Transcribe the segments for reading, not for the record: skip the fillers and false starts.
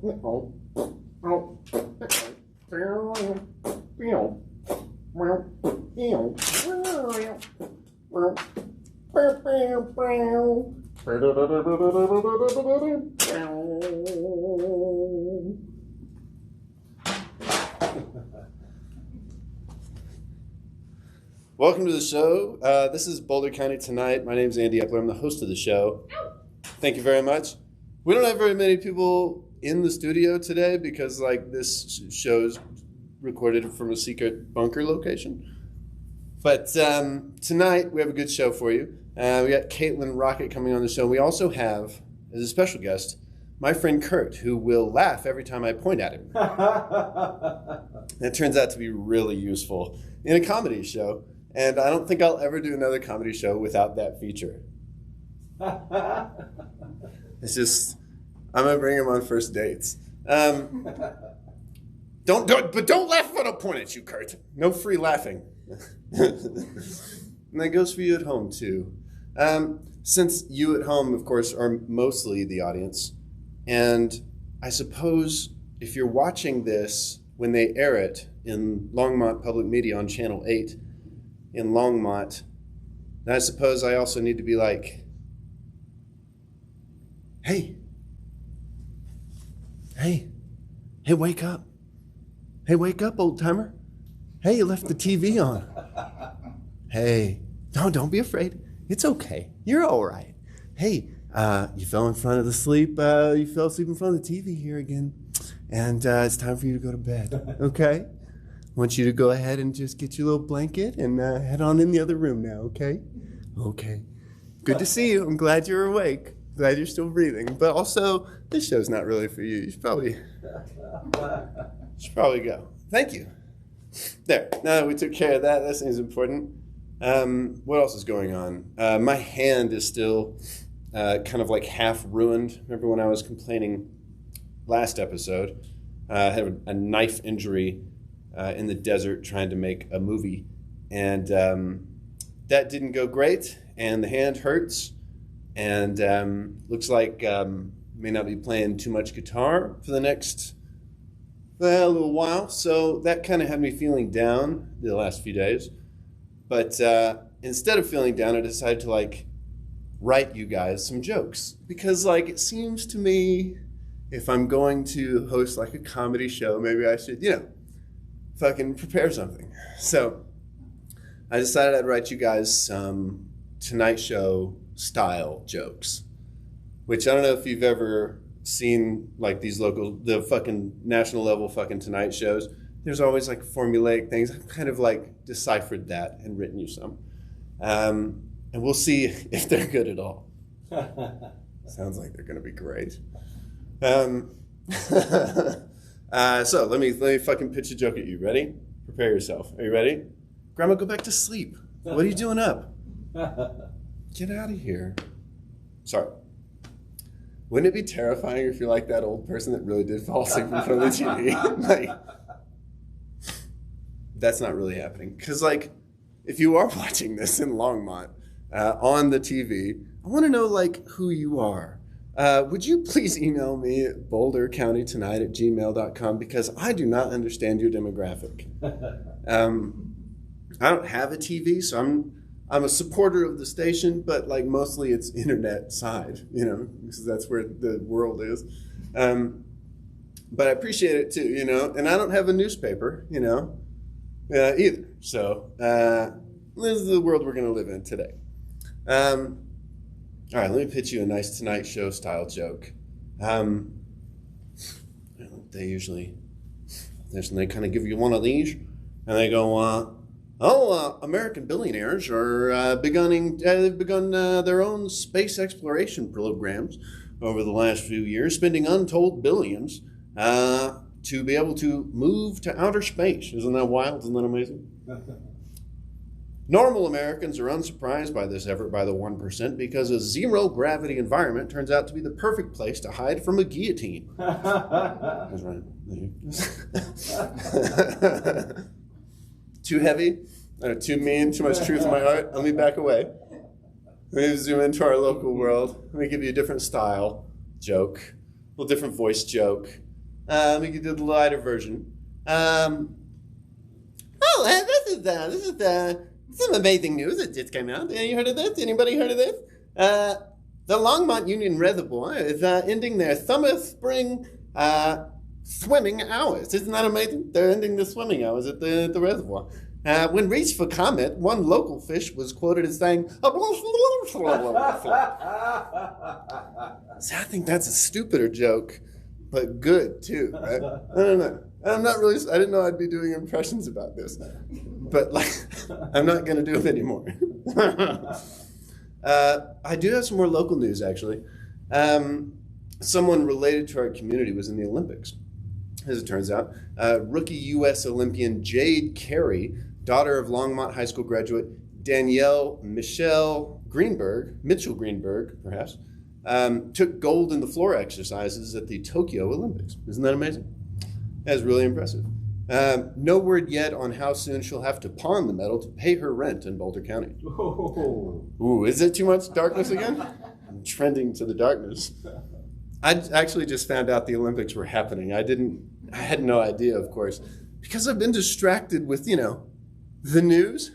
Welcome to the show. This is Boulder County Tonight. My name is Andy Eppler. I'm the host of the show. Thank you very much. We don't have very many people in the studio today because this show's recorded from a secret bunker location. But tonight we have a good show for you. We got Caitlin Rocket coming on the show. We also have, as a special guest, my friend Kurt, who will laugh every time I point at him. That turns out to be really useful in a comedy show. And I don't think I'll ever do another comedy show without that feature. It's just, I'm going to bring him on first dates. Don't laugh if I don't point at you, Kurt. No free laughing. And that goes for you at home, too. Since you at home, of course, are mostly the audience, and I suppose if you're watching this when they air it in Longmont Public Media on Channel 8 in Longmont, then I suppose I also need to be like, hey, wake up. Hey, wake up, old timer. Hey, you left the TV on. Hey, don't be afraid. It's okay. You're all right. Hey, you fell in front of the sleep. You fell asleep in front of the TV here again. And it's time for you to go to bed, okay? I want you to go ahead and just get your little blanket and head on in the other room now, okay? Okay. Good to see you. I'm glad you're awake. Glad you're still breathing. But also, this show's not really for you. You should probably go. Thank you. There. Now that we took care of that, that seems important. What else is going on? My hand is still kind of like half ruined. Remember when I was complaining last episode? I had a knife injury in the desert trying to make a movie. And that didn't go great. And the hand hurts. And looks like may not be playing too much guitar for the next little while. So that kind of had me feeling down the last few days. But instead of feeling down, I decided to write you guys some jokes. Because it seems to me if I'm going to host a comedy show, maybe I should, fucking prepare something. So I decided I'd write you guys some Tonight Show style jokes, which I don't know if you've ever seen these the fucking national level fucking Tonight shows. There's always formulaic things. I've kind of deciphered that and written you some. And we'll see if they're good at all. Sounds like they're going to be great. So let me fucking pitch a joke at you. Ready? Prepare yourself. Are you ready? Grandma, go back to sleep. What are you doing up? Get out of here. Sorry. Wouldn't it be terrifying if you're like that old person that really did fall asleep in front of the TV? That's not really happening. Because, if you are watching this in Longmont on the TV, I want to know, who you are. Would you please email me at bouldercountytonight@gmail.com because I do not understand your demographic. I don't have a TV, so I'm a supporter of the station, but mostly it's internet side, because that's where the world is. But I appreciate it too, and I don't have a newspaper, either. So this is the world we're going to live in today. All right, let me pitch you a nice Tonight Show style joke. They kind of give you one of these, and they go, American billionaires are begun their own space exploration programs over the last few years, spending untold billions to be able to move to outer space. Isn't that wild? Isn't that amazing? Normal Americans are unsurprised by this effort by the 1% because a zero-gravity environment turns out to be the perfect place to hide from a guillotine. That's right. Too heavy? Too mean? Too much truth in my heart? Let me back away. Let me zoom into our local world. Let me give you a different style joke, a little different voice joke. We could do the lighter version. This is some amazing news that just came out. You heard of this? Anybody heard of this? The Longmont Union Reservoir is ending their summer-spring swimming hours. Isn't that amazing? They're ending the swimming hours at the reservoir. When reached for comment, one local fish was quoted as saying, so I think that's a stupider joke, but good too, right? I don't know. I didn't know I'd be doing impressions about this, but like, I'm not going to do it anymore. I do have some more local news, actually. Someone related to our community was in the Olympics, as it turns out. Rookie U.S. Olympian Jade Carey, daughter of Longmont High School graduate Danielle Mitchell Greenberg, perhaps, took gold in the floor exercises at the Tokyo Olympics. Isn't that amazing? That's really impressive. No word yet on how soon she'll have to pawn the medal to pay her rent in Boulder County. Ooh, is it too much darkness again? I'm trending to the darkness. I actually just found out the Olympics were happening. I had no idea, of course, because I've been distracted with, the news.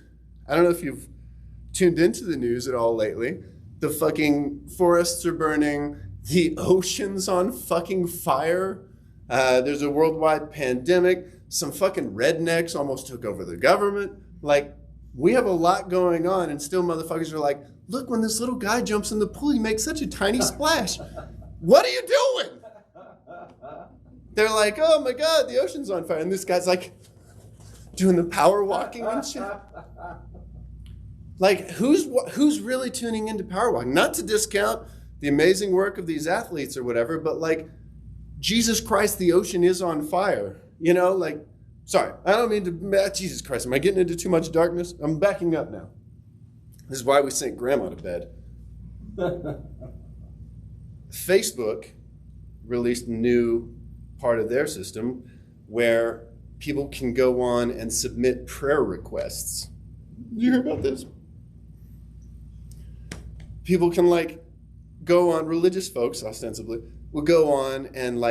I don't know if you've tuned into the news at all lately. The fucking forests are burning. The ocean's on fucking fire. There's a worldwide pandemic. Some fucking rednecks almost took over the government. Like, we have a lot going on, and still motherfuckers are like, look, when this little guy jumps in the pool, he makes such a tiny splash. What are you doing? They're like, oh my God, the ocean's on fire. And this guy's like, doing the power walking and shit. Like, who's really tuning into power walking? Not to discount the amazing work of these athletes or whatever, but like, Jesus Christ, the ocean is on fire. Sorry, I don't mean to, Jesus Christ, am I getting into too much darkness? I'm backing up now. This is why we sent Grandma to bed. Facebook released a new part of their system where people can go on and submit prayer requests. Did you hear about this? People can go on, religious folks ostensibly, will go on and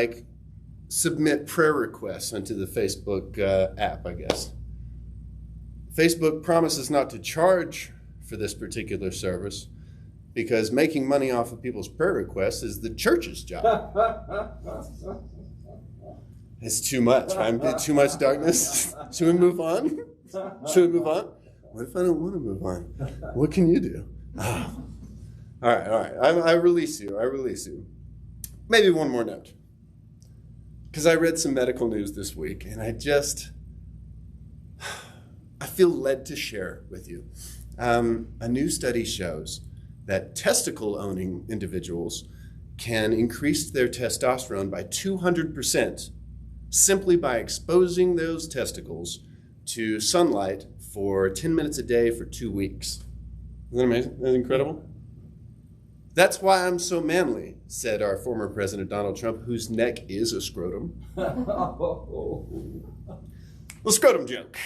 submit prayer requests onto the Facebook app, I guess. Facebook promises not to charge for this particular service because making money off of people's prayer requests is the church's job. It's too much, right? Too much darkness. Should we move on? What if I don't want to move on? What can you do? Oh. All right. I release you. Maybe one more note. Because I read some medical news this week, and I feel led to share with you. A new study shows that testicle-owning individuals can increase their testosterone by 200% simply by exposing those testicles to sunlight for 10 minutes a day for 2 weeks. Isn't that amazing? Isn't that incredible? That's why I'm so manly, said our former President Donald Trump, whose neck is a scrotum. Well, scrotum joke.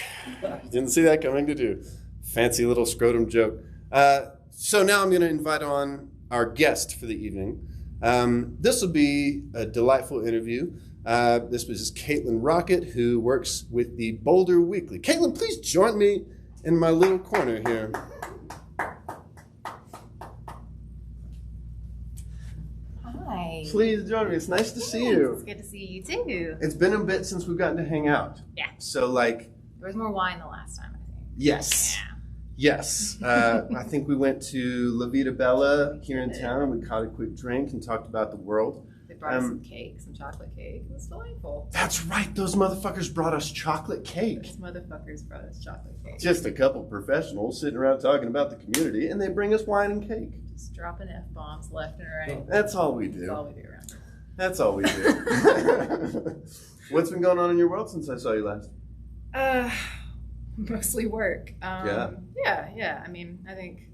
Didn't see that coming, did you? Fancy little scrotum joke. So now I'm going to invite on our guest for the evening. This will be a delightful interview. This was Caitlin Rocket, who works with the Boulder Weekly. Caitlin, please join me in my little corner here. Hi. Please join me. It's nice to see you. It's good to see you too. It's been a bit since we've gotten to hang out. Yeah. So there was more wine the last time, I think. Yes. Yeah. Yes. I think we went to La Vita Bella here in town. We caught a quick drink and talked about the world. They brought us some cake, some chocolate cake. It was delightful. That's right. Those motherfuckers brought us chocolate cake. Those motherfuckers brought us chocolate cake. Just a couple professionals sitting around talking about the community, and they bring us wine and cake. Just dropping F-bombs left and right. That's all we do. That's all we do around here. That's all we do. What's been going on in your world since I saw you last? Mostly work. Yeah. I mean, I think,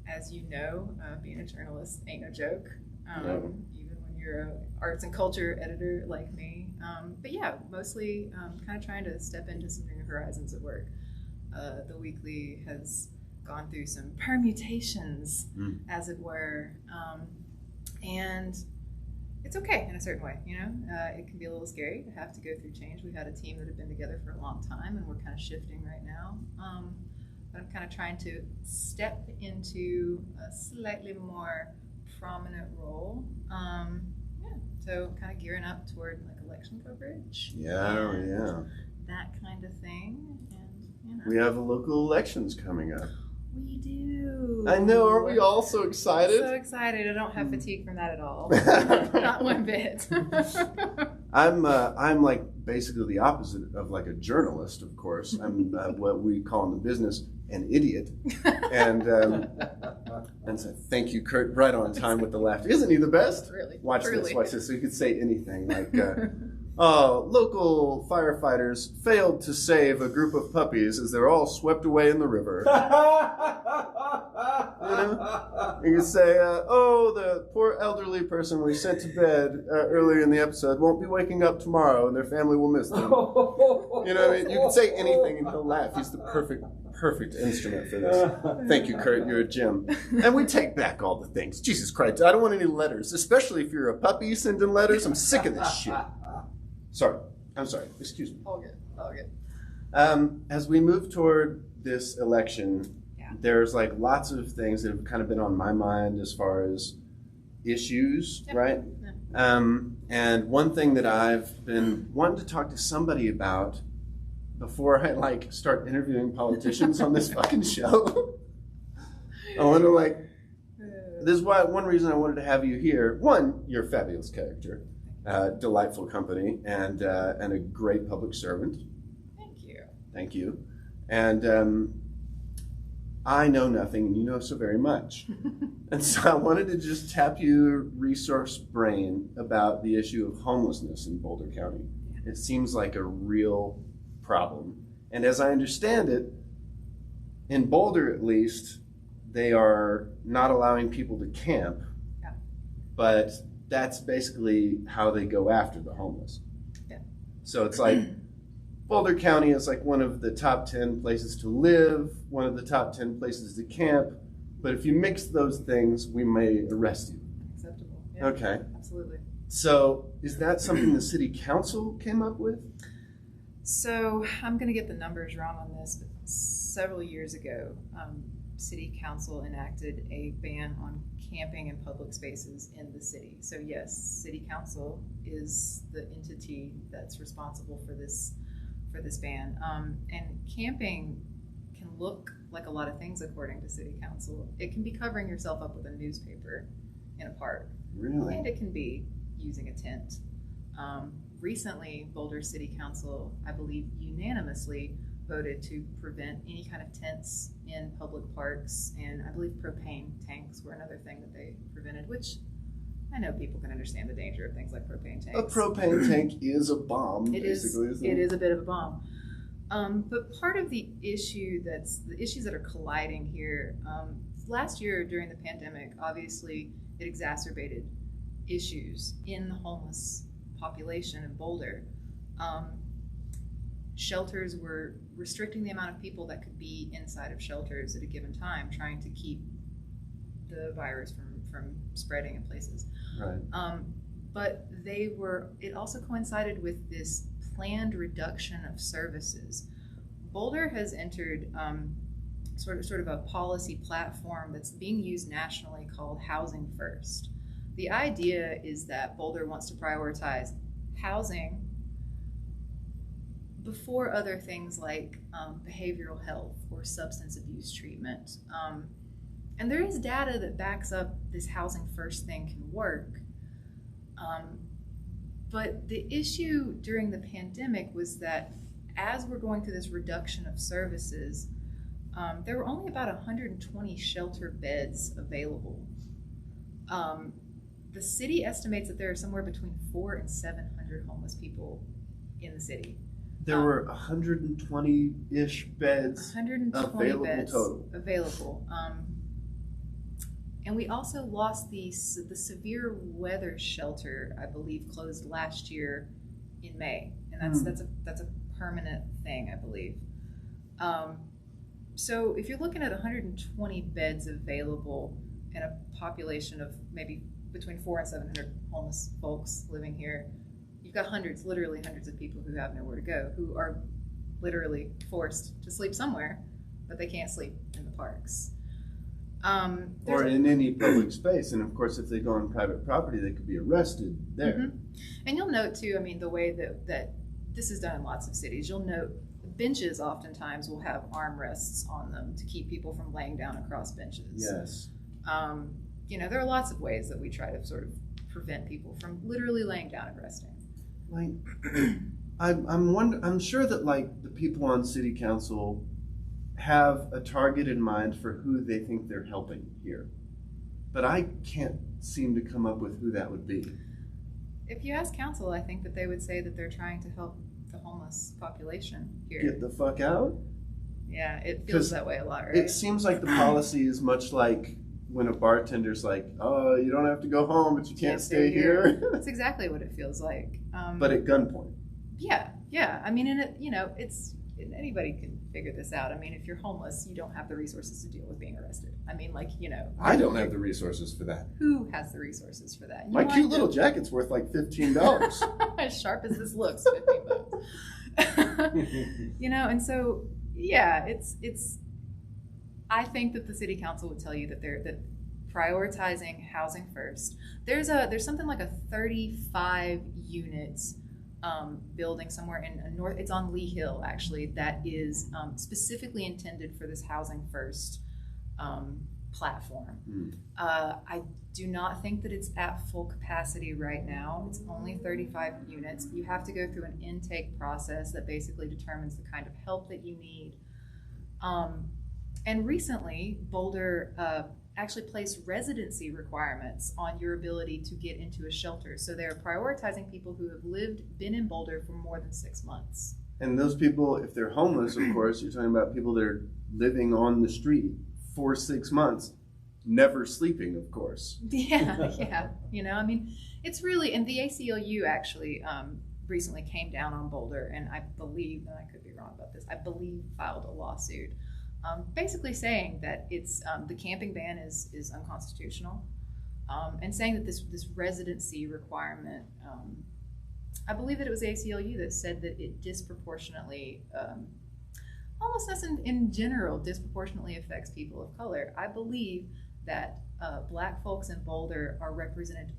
as you know, being a journalist ain't no joke. Even when you're an arts and culture editor like me. But yeah, mostly kind of trying to step into some new horizons at work. The Weekly has gone through some permutations, as it were. And it's okay in a certain way, you know. It can be a little scary to have to go through change. We had a team that had been together for a long time, and we're kind of shifting right now. But I'm kind of trying to step into a slightly more prominent role. Yeah, so kind of gearing up toward like election coverage. Yeah. That kind of thing, and you know. We have local elections coming up. We do. I know. Aren't we all so excited? So excited. I don't have fatigue from that at all. Not one bit. I'm like basically the opposite of like a journalist, of course. I'm what we call in the business an idiot. And so thank you, Kurt, right on time with the laughter. Isn't he the best? Really? Watch Truly. this. So you could say anything like, local firefighters failed to save a group of puppies as they're all swept away in the river. You know? You could say, the poor elderly person we sent to bed earlier in the episode won't be waking up tomorrow and their family will miss them. You know what I mean? You can say anything and he'll laugh. He's the perfect instrument for this. Thank you, Kurt. You're a gem. And we take back all the things. Jesus Christ. I don't want any letters, especially if you're a puppy sending letters. I'm sick of this shit. Sorry. I'm sorry. Excuse me. All good. As we move toward this election, there's like lots of things that have kind of been on my mind as far as issues, right? Yeah. And one thing that I've been wanting to talk to somebody about before I like start interviewing politicians on this fucking show. I want to this is why one reason I wanted to have you here. One, you're a fabulous character, delightful company, and a great public servant. Thank you. And I know nothing, and you know so very much. And so I wanted to just tap your resource brain about the issue of homelessness in Boulder County. It seems like a real problem. And as I understand it, in Boulder at least, they are not allowing people to camp, but that's basically how they go after the homeless. Yeah. So it's like Boulder County is like one of the top 10 places to live, one of the top 10 places to camp, but if you mix those things, we may arrest you. Acceptable. Yeah, okay. Absolutely. So is that something the city council came up with? So I'm going to get the numbers wrong on this, but several years ago, city council enacted a ban on camping in public spaces in the city. So yes, city council is the entity that's responsible for this ban. And camping can look like a lot of things according to city council. It can be covering yourself up with a newspaper in a park. Really? And it can be using a tent. Recently, Boulder City Council, I believe, unanimously voted to prevent any kind of tents in public parks, and I believe propane tanks were another thing that they prevented, which I know people can understand the danger of things like propane tanks. A propane tank is a bomb, it basically. It is a bit of a bomb. But part of the issues that are colliding here, last year during the pandemic, obviously it exacerbated issues in the homeless population in Boulder. Shelters were restricting the amount of people that could be inside of shelters at a given time, trying to keep the virus from spreading in places. Right. But it also coincided with this planned reduction of services. Boulder has entered sort of a policy platform that's being used nationally called Housing First. The idea is that Boulder wants to prioritize housing before other things like behavioral health or substance abuse treatment. And there is data that backs up this housing first thing can work. But the issue during the pandemic was that as we're going through this reduction of services, there were only about 120 shelter beds available. The city estimates that there are somewhere between 400 and 700 homeless people in the city. There were 120-ish beds 120 available beds total. Available. And we also lost the severe weather shelter, I believe, closed last year in May, and that's a permanent thing, I believe. So if you're looking at 120 beds available in a population of maybe between 400 and 700 homeless folks living here. You've got hundreds, literally hundreds of people who have nowhere to go, who are literally forced to sleep somewhere, but they can't sleep in the parks. Or in any public space. And of course, if they go on private property, they could be arrested there. Mm-hmm. And you'll note too, I mean, the way that this is done in lots of cities, you'll note benches oftentimes will have armrests on them to keep people from laying down across benches. Yes. You know, there are lots of ways that we try to sort of prevent people from literally laying down and resting. Like, I'm sure that like the people on city council have a target in mind for who they think they're helping here, but I can't seem to come up with who that would be. If you ask council, I think that they would say that they're trying to help the homeless population here. Get the fuck out? Yeah, it feels that way a lot, right? It seems like the policy is much like when a bartender's like, oh, you don't have to go home, but you can't stay here. That's exactly what it feels like. But at gunpoint. Yeah. I mean, and it, you know, anybody can figure this out. I mean, if you're homeless, you don't have the resources to deal with being arrested. I mean, like, you know. I don't have the resources for that. Who has the resources for that? My cute little jacket's worth like $15. As sharp as this looks, $15. You know, and so, yeah, it's. I think that the city council would tell you that they're prioritizing housing first. There's something like a 35 units building somewhere in north. It's on Lee Hill actually. That is specifically intended for this housing first platform. I do not think that it's at full capacity right now. It's only 35 units. You have to go through an intake process that basically determines the kind of help that you need. And recently, Boulder actually placed residency requirements on your ability to get into a shelter. So they're prioritizing people who have been in Boulder for more than 6 months. And those people, if they're homeless, of course, you're talking about people that are living on the street for 6 months, never sleeping, of course. Yeah. You know, I mean, it's really, and the ACLU actually recently came down on Boulder, and I believe, and I could be wrong about this, I believe filed a lawsuit. Basically saying that it's the camping ban is unconstitutional, and saying that this residency requirement, I believe that it was ACLU that said that it disproportionately, homelessness in general disproportionately affects people of color. I believe that Black folks in Boulder are represented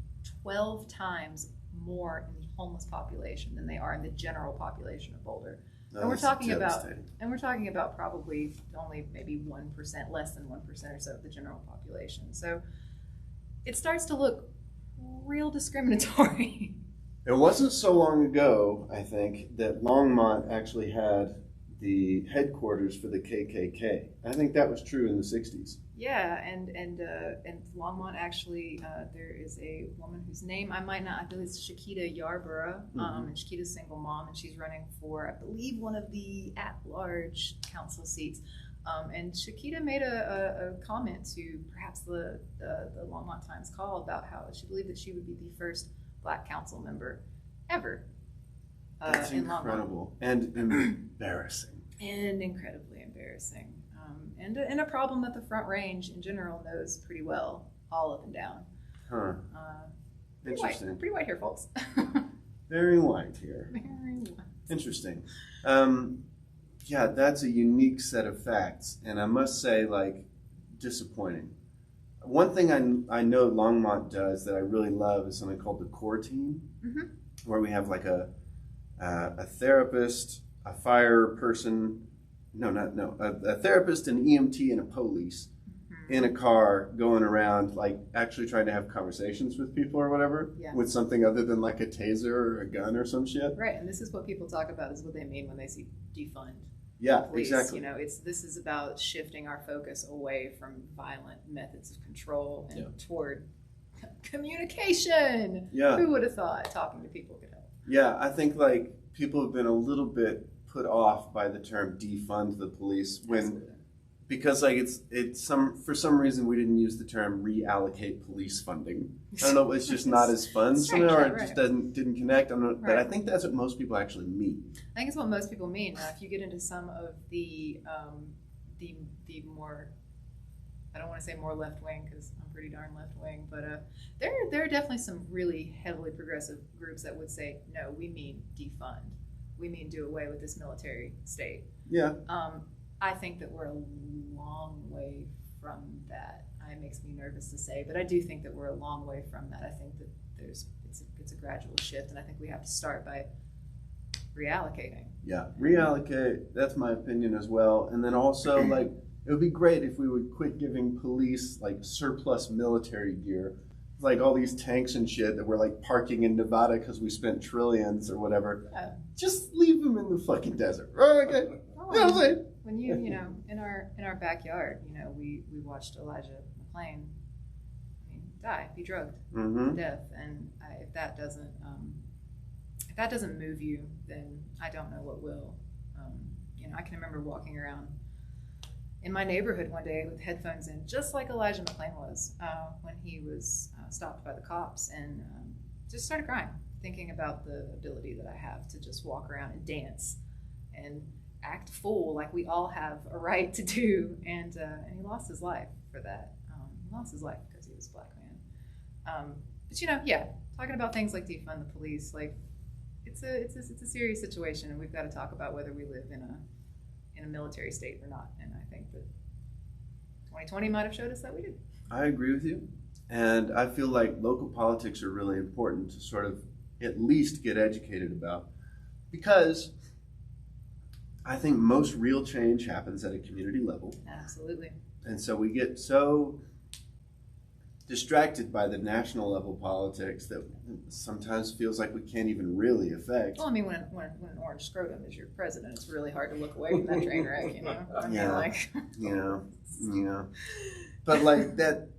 12 times more in the homeless population than they are in the general population of Boulder. And we're talking about probably only maybe 1%, less than 1% or so of the general population. So it starts to look real discriminatory. It wasn't so long ago, I think, that Longmont actually had the headquarters for the KKK. I think that was true in the 60s. Yeah, and Longmont actually, there is a woman whose name I believe it's Shakita Yarborough, and Shakita's a single mom, and she's running for, I believe, one of the at-large council seats. And Shakita made a comment to perhaps the Longmont Times Call about how she believed that she would be the first Black council member ever. That's incredible and embarrassing. And incredibly embarrassing. And a problem that the Front Range in general knows pretty well, all up and down. Huh. Interesting. Pretty white here, folks. Very white here. Very white. Interesting. Yeah, that's a unique set of facts, and I must say, like, disappointing. One thing I know Longmont does that I really love is something called the core team, where we have like a therapist, a fire person, a therapist, an EMT, and a police in a car going around, like actually trying to have conversations with people or whatever, with something other than like a taser or a gun or some shit. Right, and this is what people talk about, is what they mean when they see defund. Yeah, police. exactly. You know, this is about shifting our focus away from violent methods of control and toward communication. Yeah. Who would have thought talking to people could help? Yeah, I think like people have been a little bit put off by the term defund the police because like it's for some reason we didn't use the term reallocate police funding. I don't know, it's just not as fun somehow, or it just didn't connect. But I think that's what most people actually mean. I think it's what most people mean. If you get into some of the more I don't want to say more left wing because I'm pretty darn left wing, but there are definitely some really heavily progressive groups that would say, no, we mean defund. We mean do away with this military state. Yeah. I think that we're a long way from that. It makes me nervous to say, but I do think that we're a long way from that. I think that it's a gradual shift, and I think we have to start by reallocating. Yeah, reallocate. That's my opinion as well. And then also, like, it would be great if we would quit giving police like surplus military gear, like all these tanks and shit that we're like parking in Nevada because we spent trillions or whatever. Yeah. Just leave them in the fucking desert. Right? Okay. Oh, You know what I'm saying? when you know in our backyard, we watched Elijah McClain, be drugged to death, and if that doesn't move you, then I don't know what will. I can remember walking around in my neighborhood one day with headphones in, just like Elijah McClain was when he was stopped by the cops, and just started crying, thinking about the ability that I have to just walk around and dance and act fool like we all have a right to do, and he lost his life for that. He lost his life because he was a black man. Talking about things like defund the police, like it's a serious situation, and we've got to talk about whether we live in a military state or not. And I think that 2020 might have showed us that we did. I agree with you. And I feel like local politics are really important to sort of at least get educated about, because I think most real change happens at a community level. Absolutely. And so we get so distracted by the national level politics that sometimes feels like we can't even really affect. Well, when an orange scrotum is your president, it's really hard to look away from that train wreck, But like that,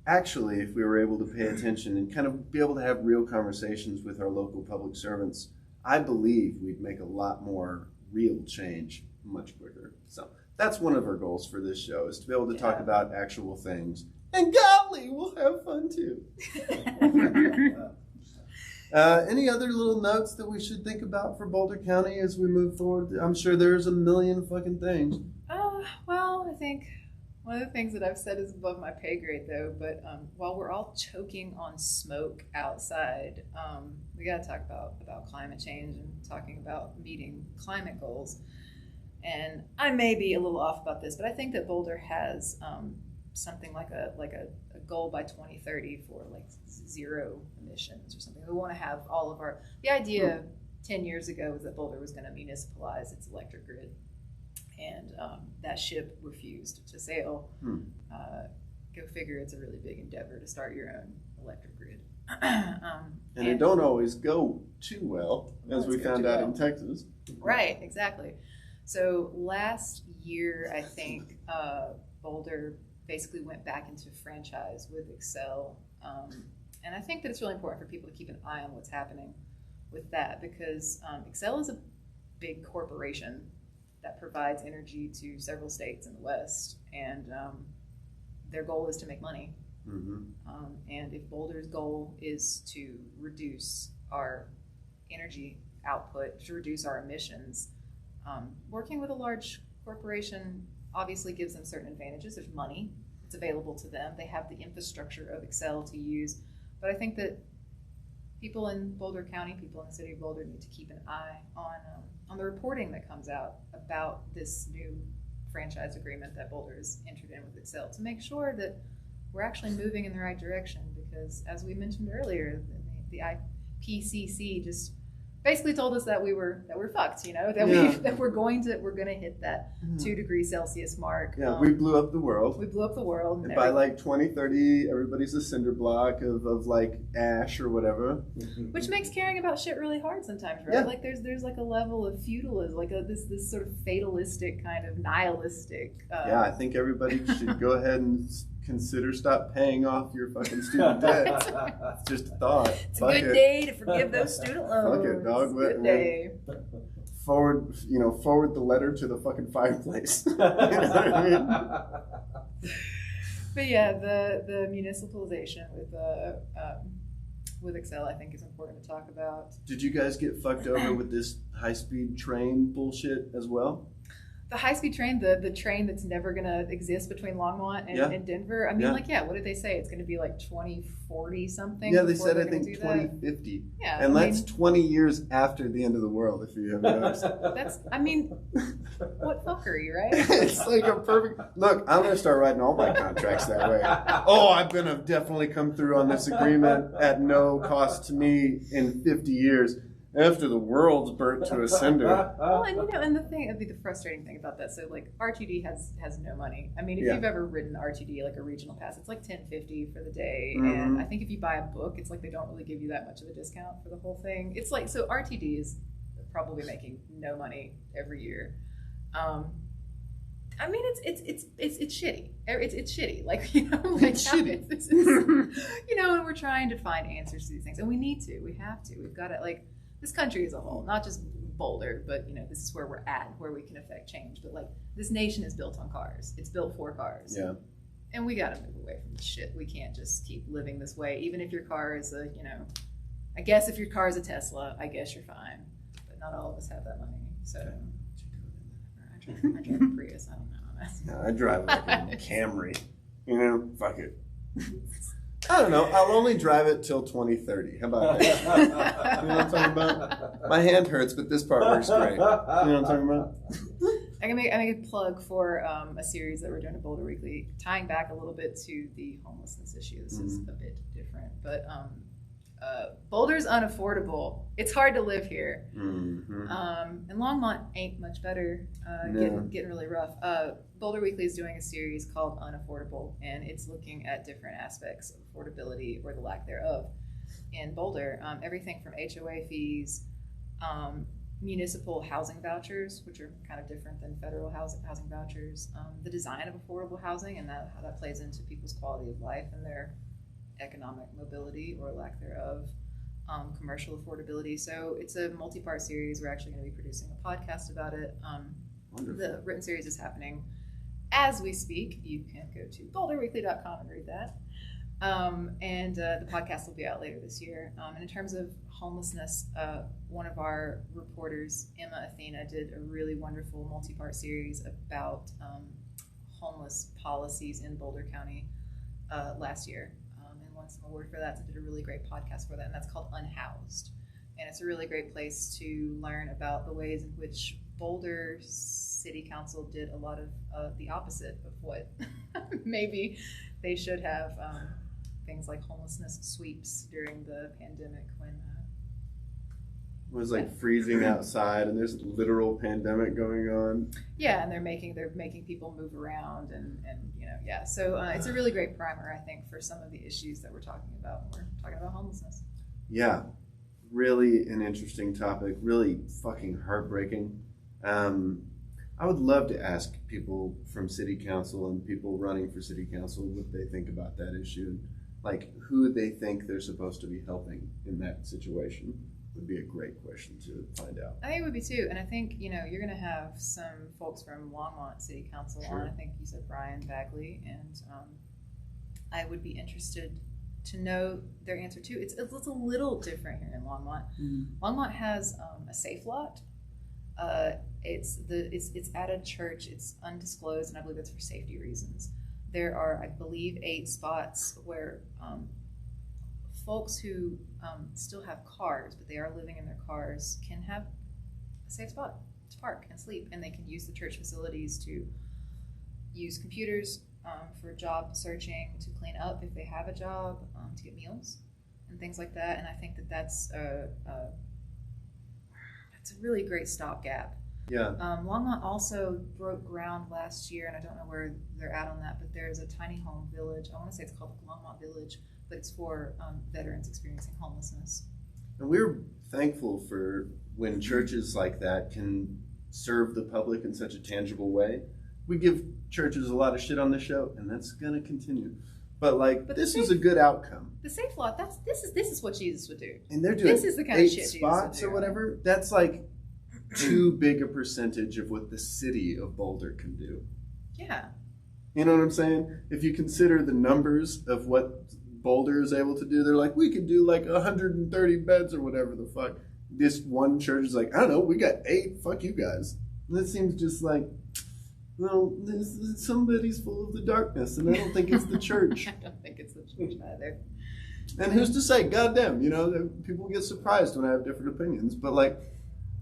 actually, if we were able to pay attention and kind of be able to have real conversations with our local public servants, I believe we'd make a lot more real change much quicker. So that's one of our goals for this show, is to be able to talk about actual things. And golly, we'll have fun too. Any other little notes that we should think about for Boulder County as we move forward? I'm sure there's a million fucking things. Well, I think one of the things that I've said is above my pay grade, though. But while we're all choking on smoke outside, we got to talk about climate change and talking about meeting climate goals. And I may be a little off about this, but I think that Boulder has something like a goal by 2030 for like zero emissions or something. We want to have all of the idea 10 years ago was that Boulder was going to municipalize its electric grid, and that ship refused to sail. Go figure, it's a really big endeavor to start your own electric grid. And it don't always go too well, as we found out in Texas. Right, exactly. So last year, I think Boulder basically went back into franchise with Excel. And I think that it's really important for people to keep an eye on what's happening with that, because Excel is a big corporation that provides energy to several states in the West, and their goal is to make money. And if Boulder's goal is to reduce our energy output, to reduce our emissions, working with a large corporation obviously gives them certain advantages. There's money, it's available to them. They have the infrastructure of Excel to use. But I think that people in Boulder County, people in the city of Boulder, need to keep an eye on the reporting that comes out about this new franchise agreement that Boulder has entered in with Excel, to make sure that we're actually moving in the right direction. Because as we mentioned earlier, the IPCC just basically told us that we're fucked, that we're going to hit that 2 degrees Celsius mark. Yeah, we blew up the world. And by like 2030, everybody's a cinder block of like ash or whatever. Which makes caring about shit really hard sometimes, right? Yeah. Like there's like a level of feudalism, like this sort of fatalistic kind of nihilistic. I think everybody should go ahead and consider stop paying off your fucking student debt. It's just a thought. It's a good day to forgive those student loans. Fuck it, dog. It's a good day. Forward the letter to the fucking fireplace. You know what I mean? But yeah, the municipalization with Excel, I think, is important to talk about. Did you guys get fucked over with this high-speed train bullshit as well? The high-speed train, the train that's never going to exist between Longmont and Denver. I mean, what did they say? It's going to be like 2040 something? Yeah, they said, I think, 2050. Yeah. And that's 20 years after the end of the world, if you haven't noticed. What fuckery, right? It's like a perfect... Look, I'm going to start writing all my contracts that way. Oh, I'm going to definitely come through on this agreement at no cost to me in 50 years. After the world's burnt to a cinder. Well, and the frustrating thing about that, so like RTD has no money. I mean, if you've ever ridden RTD, like a regional pass, it's like $10.50 for the day. Mm-hmm. And I think if you buy a book, it's like they don't really give you that much of a discount for the whole thing. It's like, so RTD is probably making no money every year. I mean, it's shitty. It's shitty. Like, it's shitty. And we're trying to find answers to these things, and we need to. We have to. We've got to, like, this country as a whole, not just Boulder, but this is where we're at, where we can affect change. But like, this nation is built on cars. It's built for cars. Yeah. And we got to move away from this shit. We can't just keep living this way. Even if your car is I guess if your car is a Tesla, I guess you're fine. But not all of us have that money. So I drive a Prius. I don't know. No, I drive like a Camry. Fuck it. I don't know. I'll only drive it till 2030. How about that? You know what I'm talking about? My hand hurts, but this part works great. You know what I'm talking about? I can make a plug for a series that we're doing at Boulder Weekly, tying back a little bit to the homelessness issue. This is a bit different, but Boulder's unaffordable. It's hard to live here. Mm-hmm. And Longmont ain't much better. Getting really rough. Boulder Weekly is doing a series called Unaffordable, and it's looking at different aspects of affordability or the lack thereof in Boulder. Everything from HOA fees, municipal housing vouchers, which are kind of different than federal housing vouchers, the design of affordable housing and how that plays into people's quality of life and their economic mobility or lack thereof, commercial affordability. So it's a multi-part series. We're actually going to be producing a podcast about it. The written series is happening as we speak. You can go to boulderweekly.com and read that. And the podcast will be out later this year. And in terms of homelessness, one of our reporters, Emma Athena, did a really wonderful multi-part series about homeless policies in Boulder County last year. And won some award for that. So did a really great podcast for that. And that's called Unhoused. And it's a really great place to learn about the ways in which Boulder City Council did a lot of the opposite of what maybe they should have. Things like homelessness sweeps during the pandemic when it was like freezing outside and there's a literal pandemic going on. Yeah, and they're making people move around and so it's a really great primer, I think, for some of the issues that we're talking about when we're talking about homelessness. Yeah, really an interesting topic, really fucking heartbreaking. I would love to ask people from city council and people running for city council what they think about that issue. Like, who they think they're supposed to be helping in that situation would be a great question to find out. I think it would be too. And I think, you're going to have some folks from Longmont City Council on. I think you said Brian Bagley. And I would be interested to know their answer too. It's a little different here in Longmont. Mm-hmm. Longmont has a safe lot. It's at a church. It's undisclosed, and I believe that's for safety reasons. There are, I believe, 8 spots where folks who still have cars, but they are living in their cars, can have a safe spot to park and sleep, and they can use the church facilities to use computers for job searching, to clean up if they have a job, to get meals and things like that. And I think that's a really great stopgap. Yeah. Longmont also broke ground last year, and I don't know where they're at on that, but there's a tiny home village. I want to say it's called Longmont Village, but it's for veterans experiencing homelessness. And we're thankful for when churches like that can serve the public in such a tangible way. We give churches a lot of shit on the show, and that's going to continue. But this is a good outcome. The safe lot, this is what Jesus would do. And they're doing this is the kind of shit spots Jesus would do. Or whatever. That's like too big a percentage of what the city of Boulder can do. Yeah. You know what I'm saying? If you consider the numbers of what Boulder is able to do, they're like, we could do like 130 beds or whatever the fuck. This one church is like, I don't know, we got 8, fuck you guys. That seems just like, well, somebody's full of the darkness, and I don't think it's the church. I don't think it's the church either. And who's to say, goddamn, people get surprised when I have different opinions, but like,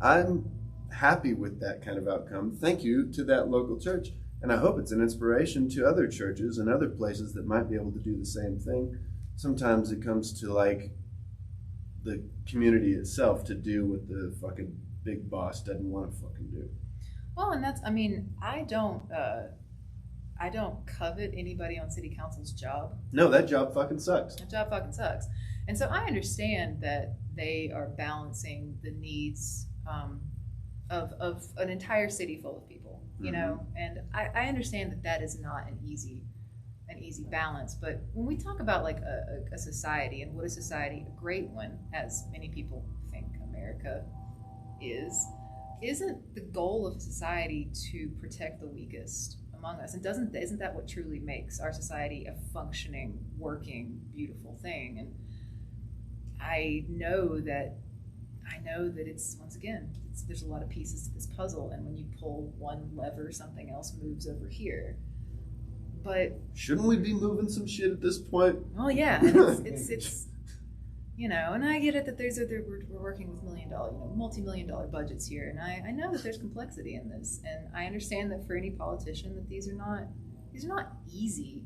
I'm happy with that kind of outcome. Thank you to that local church. And I hope it's an inspiration to other churches and other places that might be able to do the same thing. Sometimes it comes to like the community itself to do what the fucking big boss doesn't want to fucking do. Well, and that's, I don't covet anybody on city council's job. No, that job fucking sucks. That job fucking sucks. And so I understand that they are balancing the needs of an entire city full of people, and I understand that is not an easy balance. But when we talk about like a society, and what a society, a great one, as many people think America isn't the goal of society to protect the weakest among us? And isn't that what truly makes our society a functioning, working, beautiful thing? And I know that it's, once again, there's a lot of pieces to this puzzle, and when you pull one lever, something else moves over here. But shouldn't we be moving some shit at this point? Well, yeah, it's and I get it that we're working with multi-million-dollar budgets here, and I know that there's complexity in this, and I understand that for any politician that these are not easy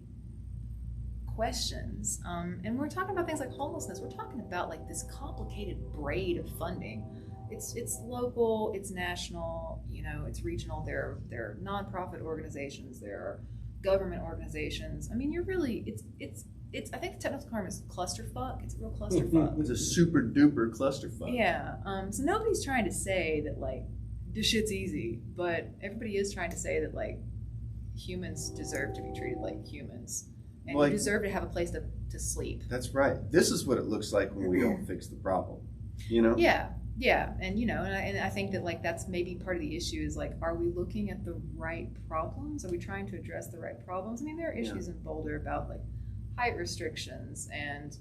questions. And we're talking about things like homelessness. We're talking about like this complicated braid of funding. It's local, it's national, it's regional. There are nonprofit organizations, there are government organizations. You're really it's I think the technical term is clusterfuck. It's a real clusterfuck. It's a super duper clusterfuck. Yeah. So nobody's trying to say that like this shit's easy, but everybody is trying to say that like humans deserve to be treated like humans. And you deserve to have a place to sleep. That's right. This is what it looks like when we don't fix the problem. Yeah, and I think that like that's maybe part of the issue is like, are we looking at the right problems? Are we trying to address the right problems? There are issues in Boulder about like height restrictions and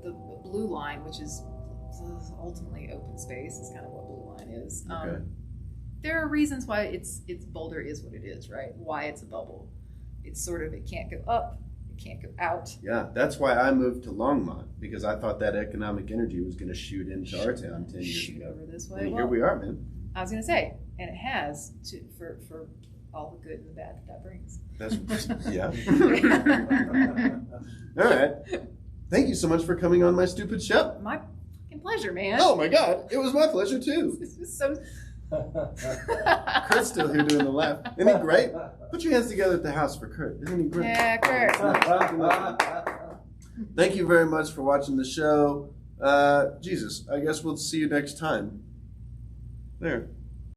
the blue line, which is ultimately open space, is kind of what blue line is. Okay. There are reasons why it's Boulder is what it is, right? Why it's a bubble. It's sort of, it can't go up, it can't go out. Yeah, that's why I moved to Longmont, because I thought that economic energy was going to shoot into our town 10 years ago. Shoot over this way. And here we are, man. I was going to say, and it has for all the good and the bad that brings. That's yeah. All right. Thank you so much for coming on my stupid show. My fucking pleasure, man. Oh my God, it was my pleasure too. This was so. Kurt's still here doing the laugh. Isn't he great? Put your hands together at the house for Kurt. Isn't he great? Yeah, Kurt. Thank you very much for watching the show. Jesus, I guess we'll see you next time. There.